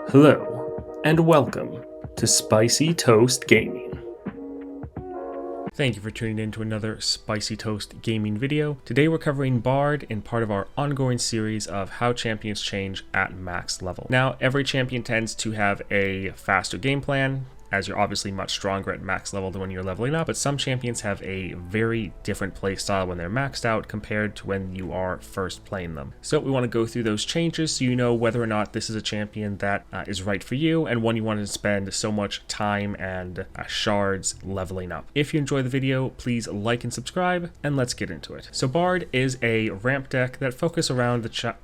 Hello, and welcome to Spicy Toast Gaming. Thank you for tuning in to another Spicy Toast Gaming video. Today we're covering Bard in part of our ongoing series of how champions change at max level. Now, every champion tends to have a faster game plan, as you're obviously much stronger at max level than when you're leveling up, but some champions have a very different playstyle when they're maxed out compared to when you are first playing them. So we want to go through those changes so you know whether or not this is a champion that is right for you and one you want to spend so much time and shards leveling up. If you enjoy the video, please like and subscribe, and let's get into it. So Bard is a ramp deck that focuses around the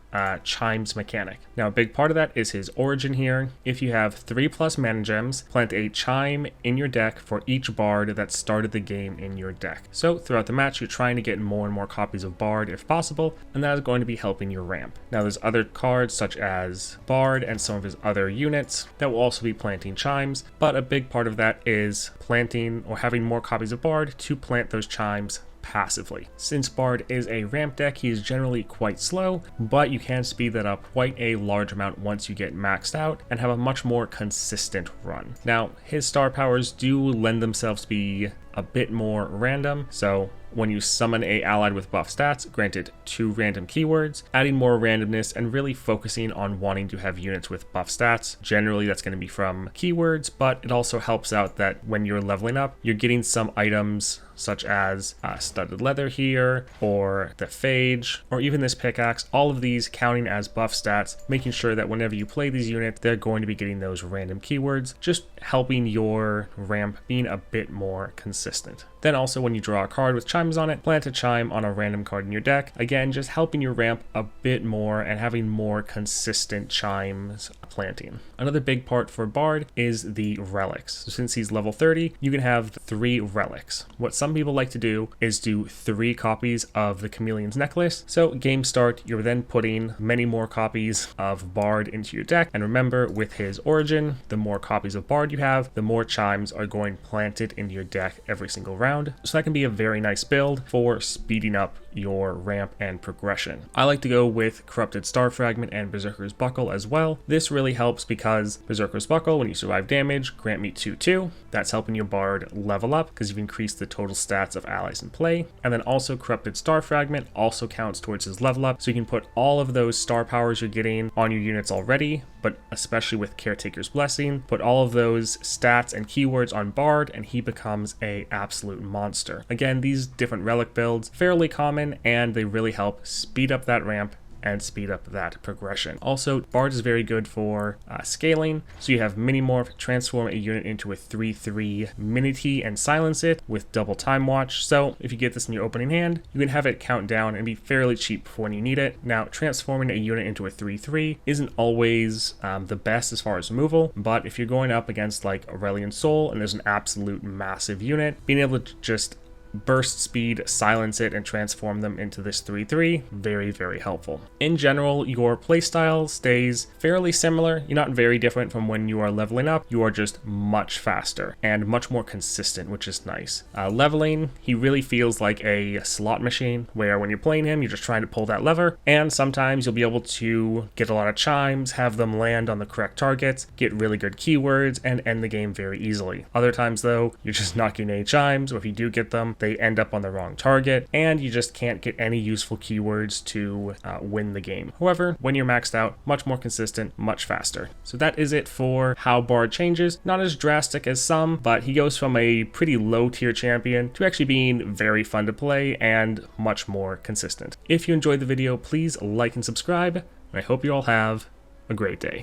chimes mechanic. Now a big part of that is his origin here. If you have 3+ mana gems, plant a chime in your deck for each Bard that started the game in your deck. So throughout the match you're trying to get more and more copies of Bard if possible, and that is going to be helping your ramp. Now there's other cards such as Bard and some of his other units that will also be planting chimes, but a big part of that is planting or having more copies of Bard to plant those chimes passively. Since Bard is a ramp deck, he is generally quite slow, but you can speed that up quite a large amount once you get maxed out and have a much more consistent run. Now, his star powers do lend themselves to be a bit more random, so when you summon a allied with buff stats, grant it 2 random keywords, adding more randomness and really focusing on wanting to have units with buff stats. Generally that's going to be from keywords, but it also helps out that when you're leveling up, you're getting some items such as studded leather here, or the phage, or even this pickaxe, all of these counting as buff stats, making sure that whenever you play these units, they're going to be getting those random keywords, just helping your ramp being a bit more consistent. Then also when you draw a card with chimes on it, plant a chime on a random card in your deck. Again, just helping your ramp a bit more and having more consistent chimes planting. Another big part for Bard is the relics. So since he's level 30, you can have 3 relics. What some people like to do is do 3 copies of the Chameleon's necklace. So game start, you're then putting many more copies of Bard into your deck. And remember, with his origin, the more copies of Bard you have, the more chimes are going planted into your deck every single round. So that can be a very nice build for speeding up your ramp and progression. I like to go with Corrupted Star Fragment and Berserker's Buckle as well. This really helps because Berserker's Buckle, when you survive damage, grant me 2/2. That's helping your Bard level up because you've increased the total stats of allies in play. And then also Corrupted Star Fragment also counts towards his level up, so you can put all of those star powers you're getting on your units already, but especially with Caretaker's Blessing, put all of those stats and keywords on Bard and he becomes a absolute monster. Again, these different relic builds, fairly common, and they really help speed up that ramp and speed up that progression. Also, Bard is very good for scaling, so you have Mini-Morph, transform a unit into a 3/3 Mini-T and silence it with double time watch. So if you get this in your opening hand, you can have it count down and be fairly cheap for when you need it. Now, transforming a unit into a 3/3 isn't always the best as far as removal, but if you're going up against like Aurelian Soul and there's an absolute massive unit, being able to just burst speed, silence it, and transform them into this 3/3, very, very helpful. In general, your playstyle stays fairly similar. You're not very different from when you are leveling up. You are just much faster and much more consistent, which is nice. Leveling, he really feels like a slot machine, where when you're playing him, you're just trying to pull that lever, and sometimes you'll be able to get a lot of chimes, have them land on the correct targets, get really good keywords, and end the game very easily. Other times, though, you're just not getting any chimes, or if you do get them, they end up on the wrong target, and you just can't get any useful keywords to win the game. However, when you're maxed out, much more consistent, much faster. So that is it for how Bard changes. Not as drastic as some, but he goes from a pretty low tier champion to actually being very fun to play and much more consistent. If you enjoyed the video, please like and subscribe, and I hope you all have a great day.